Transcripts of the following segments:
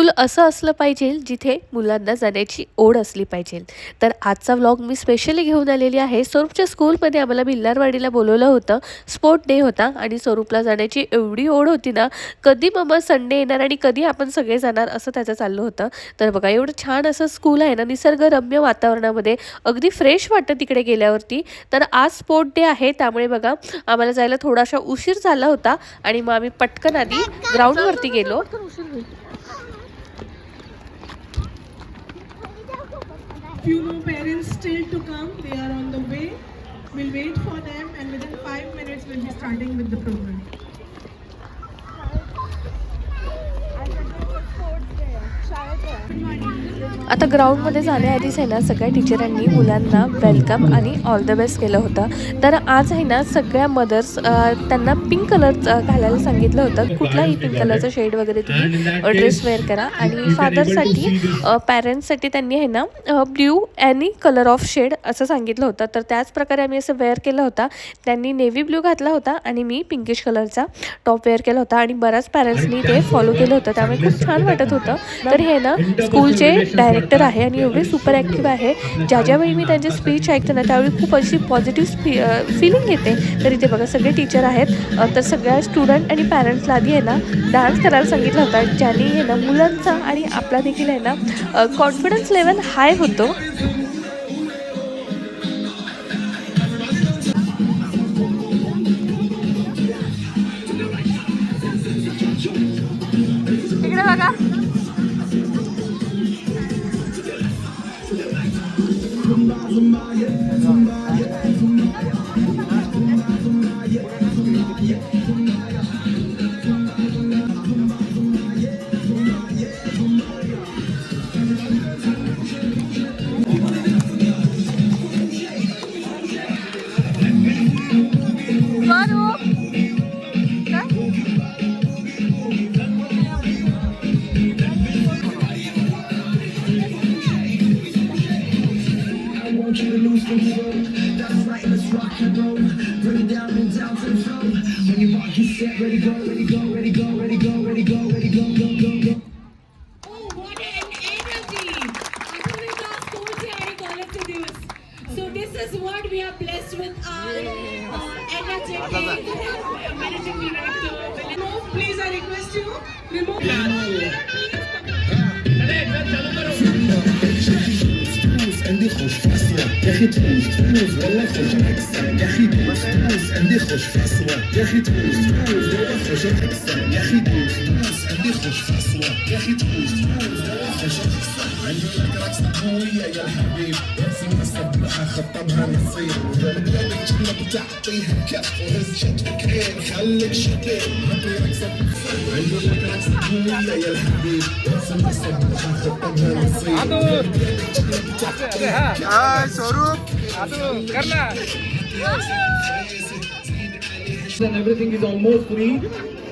School असं असलं पाहिजे जिथे मुलांना जाण्याची ओढ असली पाहिजे. तर आजचा व्लॉग मी स्पेशली घेऊन आलेली आहे. स्वरूपच्या स्कूलमध्ये आम्हाला भिल्लारवाडीला बोलवलं होतं. स्पोर्ट डे होता आणि स्वरूपला जाण्याची एवढी ओढ होती ना, कधी मम्मा संडे येणार आणि कधी आपण सगळे जाणार असं त्याचं चाललं होतं. तर बघा एवढं छान असं स्कूल आहे ना, निसर्गरम्य वातावरणामध्ये अगदी फ्रेश वाटतं तिकडे गेल्यावरती. तर आज स्पोर्ट डे आहे त्यामुळे बघा आम्हाला जायला थोडासा उशीर झाला होता आणि मग आम्ही पटकन आधी ग्राउंडवरती गेलो. Few more parents still to come. They are on the way. We'll wait for them, and within 5 minutes we'll be starting with the program. आता ग्राउंडमध्ये जाण्याआधीच आहे ना सगळ्या टीचरांनी मुलांना वेलकम आणि ऑल द बेस्ट केलं होतं. तर आज आहे ना सगळ्या मदर्स त्यांना पिंक कलर घालायला सांगितलं होतं. कुठलाही पिंक कलरचं शेड वगैरे तुम्ही ड्रेस वेअर करा. आणि फादरसाठी पॅरेंट्ससाठी त्यांनी आहे ना blue any colour of shade असं सांगितलं होतं. तर त्याच प्रकारे आम्ही असं वेअर केलं होता. त्यांनी नेव्ही ब्ल्यू घातला होता आणि मी पिंकिश कलरचा टॉप वेअर केला होता आणि बऱ्याच पॅरेंट्सनी ते फॉलो केलं होतं. त्यामुळे खूप छान वाटत होतं. तर हे ना स्कूलचे डायरेक्टर आहे आणि एवढे सुपर ॲक्टिव्ह आहे. ज्यावेळी मी त्यांचे स्पीच ऐकते ना त्यावेळी खूप अशी पॉझिटिव्ह फिलिंग येते. तर इथे बघा सगळे टीचर आहेत. तर सगळ्या स्टुडंट आणि पॅरेंट्सला आधी आहे ना डान्स करायला सांगितलं होतं, ज्याने आहे ना मुलांचा आणि आपला देखील आहे ना कॉन्फिडन्स लेवल हाय होतो. इकडे बघा So this is what we are blessed with our energetic managing director. Remove, please, I request you. Remove. عندي خوش فاصلة يا أخي تفوز والله خوش أكسر يا أخي تفوز عندي خوش فاصلة يا أخي تفوز والله خوش أكسر يا أخي تفوز عندي خوش فاصلة يا أخي تفوز والله خوش أكسر عندي لك رقصة قوية يا الحبيب سمع الصبحة خطبها نصيب قلبك جنب تعطيها كف وهز شدك عين خليك شديد عندي رقصة عندي لك رقصة قوية يا الحبيب سمع الصبحة خطبها نصيب And everything is almost free.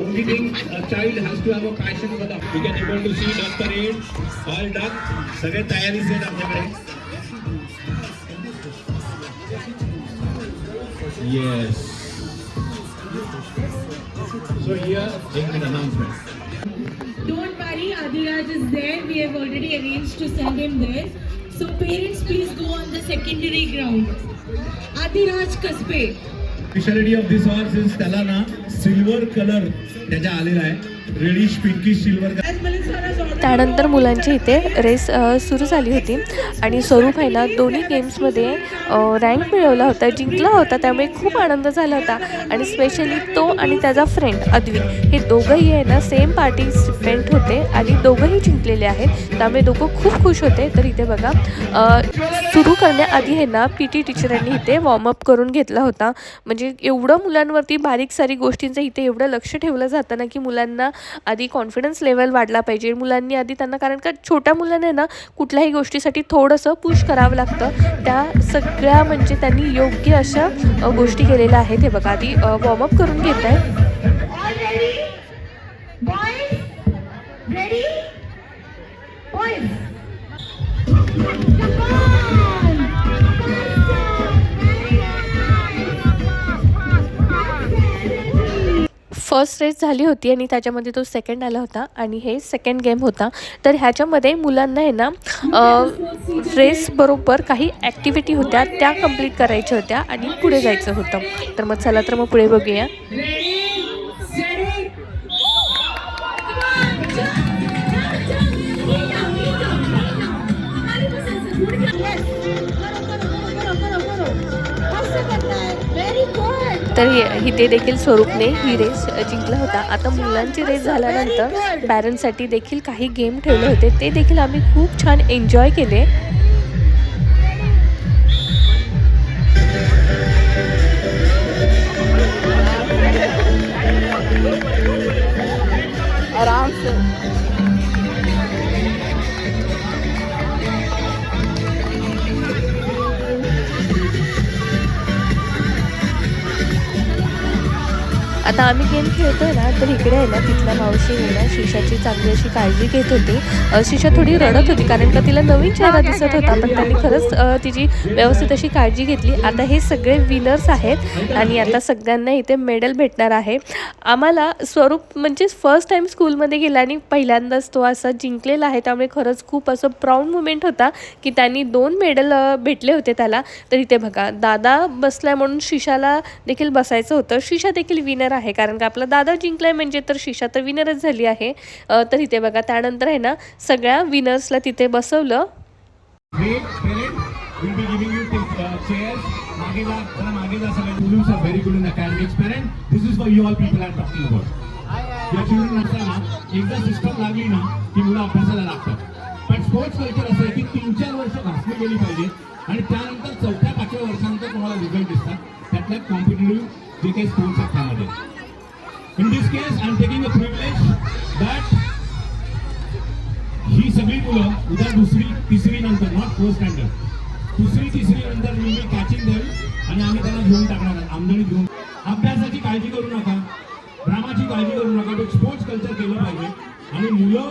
Only thing a child has to have a passion for that. We can able to see done parade, all done. सगळे तयारी से आमच्याकडे. Yes. So here, एक announcement. Don't worry, Adhiraj is there. We have already arranged to send him there. So parents, please go on the secondary ground. Adhiraj Kaspe. Speciality of this horse is त्याला ना silver colour त्याच्या आलेला आहे. Reddish pinkish silver. As Milind sir has ordered. त्यानंतर मुलांची इथे race सुरू झाली होती आणि स्वरूप आहे ना दोन्ही गेम्समध्ये रँक मिळवला होता, जिंकला होता. त्यामुळे खूप आनंद झाला होता. आणि स्पेशली तो आणि त्याचा फ्रेंड अद्विक हे दोघंही आहे ना सेम पार्टिसिपेंट होते आणि दोघंही जिंकलेले आहेत. त्यामुळे दोघं खूप खुश होते. तर इथे बघा सुरू करण्याआधी आहे ना PT टीचरांनी इथे वॉर्मअप करून घेतला होता. म्हणजे एवढं मुलांवरती बारीक सारी गोष्टींचं इथे एवढं लक्ष ठेवलं जातं ना की मुलांना आधी कॉन्फिडन्स लेवल वाढला पाहिजे. मुलांनी आधी त्यांना, कारण का छोट्या मुलांना ना कुठल्याही गोष्टीसाठी थोडंसं पुश करावं लागतं. त्या सगळ्या म्हणजे त्यांनी योग्य अशा गोष्टी केलेल्या आहेत. हे बघा आधी वॉर्मअप करून घेत आहे. फर्स्ट रेस झाली होती आणि त्याच्यामध्ये तो सेकंड आला होता आणि हे सेकंड गेम होता. तर ह्याच्यामध्ये मुलांना आहे ना रेस बरोबर काही ॲक्टिव्हिटी होत्या त्या कंप्लीट करायच्या होत्या आणि पुढे जायचं होतं. तर मग चला तर मग पुढे बघूया. तर इथे देखील स्वरूपने ही रेस जिंकला होता. आता मुलांची रेस झाल्यानंतर पॅरेंट्ससाठी देखील काही गेम ठेवले होते, ते देखील आम्ही खूप छान एन्जॉय केले. आराम से आता आम्ही गेम खेळतोय ना, तर इकडे आहे ना तिथल्या मावशीने ना शिशाची चांगली अशी काळजी घेत होती. शिशा थोडी रडत होती कारण का तिला नवीन चेहरा दिसत होता, पण त्यांनी खरंच तिची व्यवस्थित अशी काळजी घेतली. आता हे सगळे विनर्स आहेत आणि आता सगळ्यांना इथे मेडल भेटणार आहे. आम्हाला स्वरूप म्हणजे फर्स्ट टाईम स्कूलमध्ये गेला आणि पहिल्यांदाच तो असा जिंकलेला आहे, त्यामुळे खरंच खूप असं प्राऊड मुमेंट होता की त्यांनी 2 मेडल भेटले होते त्याला. तर इथे बघा दादा बसलाय म्हणून शिशाला देखील बसायचं होतं. शिशा देखील विनर आहे कारण का आपला दादा जिंकलाय म्हणजे तर शिशा तर विनरच झाली आहे. तर इथे बघा त्यानंतर आहे ना सगळ्या विनर्सला तिथे बसवलं. Great parent will be giving you chairs. मागे जा, जरा मागे जा सगळे. Students are very good in academics. Parent, this is for you all people I'm talking about. या children असताना एकदा सिस्टम लागली ना की मुलं अभ्यासाला लागतात. पण स्पोर्ट्स कल्चर असं आहे की 3-4 वर्ष घासली गेली पाहिजे आणि त्यानंतर 4थ्या-5व्या वर्षानंतर तुम्हाला रिझल्ट दिसतात. त्यातल्या कॉम्पिटिटिव्ह जे काही स्पोर्ट्स आहेत त्यामध्ये. In this case, I am taking a privilege that ही सगळी मुलं उद्या 2री 3री नंतर नॉट फर्स्ट स्टँडर्ड 2री 3री नंतर मी कॅचिंग देईल आणि आम्ही त्यांना घेऊन टाकणार आहोत आमदनी घेऊन. अभ्यासाची काळजी करू नका, ड्रामाची काळजी करू नका, पण स्पोर्ट्स कल्चर केलं पाहिजे आणि मुलं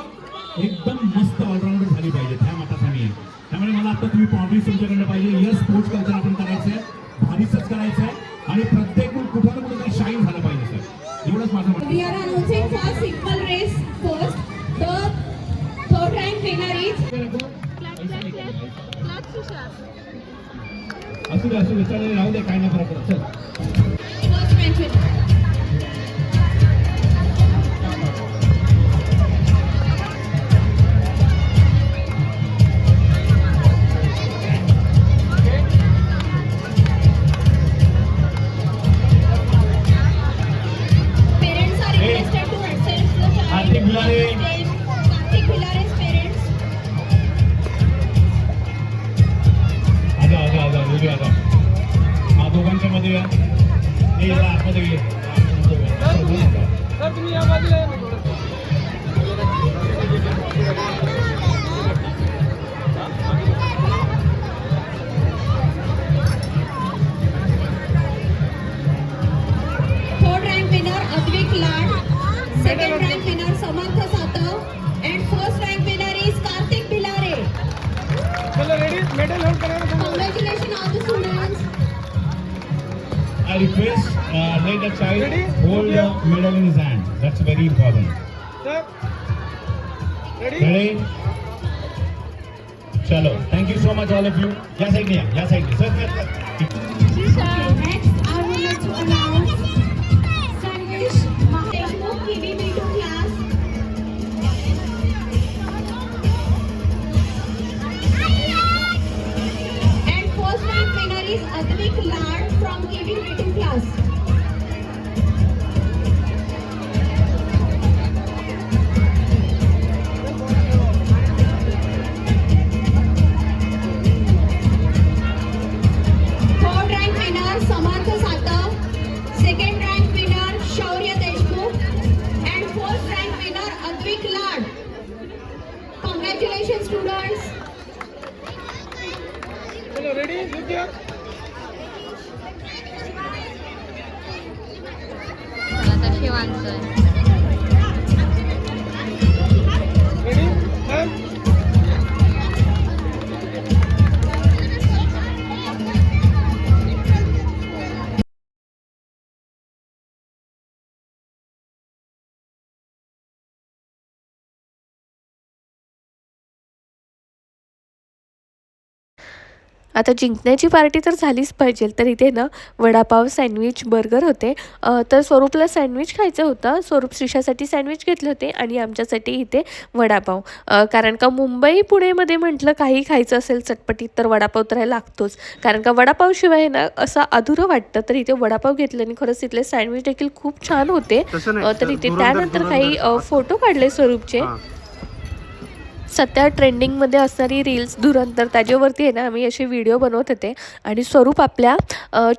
एकदम मस्त ऑलराऊंडर झाली पाहिजे. ह्या मताचा मी आहे. त्यामुळे मला आता तुम्ही प्रॉमिस तुमच्याकडनं पाहिजे, यस स्पोर्ट्स कल्चर आपण करायचं आहे, भारीच करायचं आहे आणि प्रत्येक मुलं कुठं ना कुठं शाईन झालं पाहिजे सर. एवढंच माझं म्हणणं. We are announcing for simple race first. The third rank winner is असू दे चालेल, राहू दे, काय नाही फरक पडत. चल first rank winner. Parents are requested to accept the child. Kartik Bilare. Kartik Bilare's parents. आजा हा दोघांच्या मध्ये या. हे याला आतमध्ये घे. सर तुम्ही या बाजूला या ना थोडं. Third rank winner Advik Lad. Second rank winner Samarth Satav. And first rank winner is Kartik Bilare. चलो रेडी, मेडल होल्ड करा. Congratulations all the students. I request let the child Ready? hold the medal in his hand. That's very important. Sir ready. Ready? चलो, thank you so much all of you. या side ने या side ने. Sir. Okay, next I would like to announce Sanvish Mahdeshmukh KV-B2 class. And first rank winner is Advik Lad from KV-B2 class. Third rank winner Samarth Satav. Second rank winner Shaurya Deshmukh. And fourth rank winner Advik Lad. Congratulations students. चलो ready, look here. आता शिवांचं आता जिंकण्याची party तर झालीच पाहिजे, तर इथे ना वडापाव, सँडविच, बर्गर होते. तर स्वरूपला सँडविच खायचं होतं. स्वरूप श्रीषासाठी सँडविच घेतले होते आणि आमच्यासाठी इथे वडापाव. कारण का मुंबई पुणेमध्ये म्हटलं काही खायचं असेल चटपटीत तर वडापाव तर लागतोच. कारण का वडापावशिवाय ना असं अधुरं वाटतं. तर इथे वडापाव घेतले आणि खरंच तिथले सँडविच देखील खूप छान होते. तर इथे त्यानंतर काही फोटो काढले स्वरूपचे. सध्या ट्रेंडिंगमध्ये असणारी रील्स धुरंधर त्याच्यावरती आहे ना आम्ही असे व्हिडिओ बनवत होते आणि स्वरूप आपल्या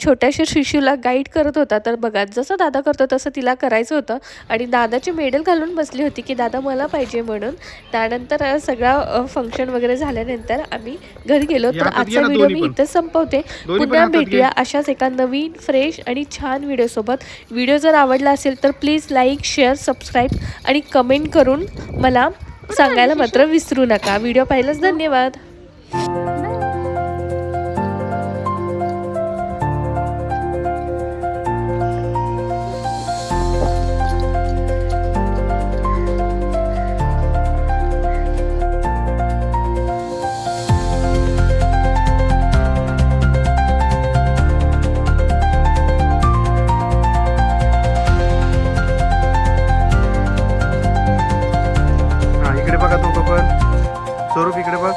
छोट्याशा शिशूला गाईड करत होता. तर बघा जसं दादा करतो तसं तिला करायचं होतं आणि दादाची मेडल घालून बसली होती की दादा मला पाहिजे म्हणून. त्यानंतर सगळा फंक्शन वगैरे झाल्यानंतर आम्ही घरी गेलो. तर आजचा व्हिडिओ मी इथंच संपवते. पुन्हा भेटूया अशाच एका नवीन फ्रेश आणि छान व्हिडिओसोबत. व्हिडिओ जर आवडला असेल तर प्लीज लाईक, शेअर, सबस्क्राईब आणि कमेंट करून मला सांगायला मात्र विसरू नका. व्हिडिओ पाहिलाच धन्यवाद. इकडे बघा तो पण स्वरूप इकडे बघ.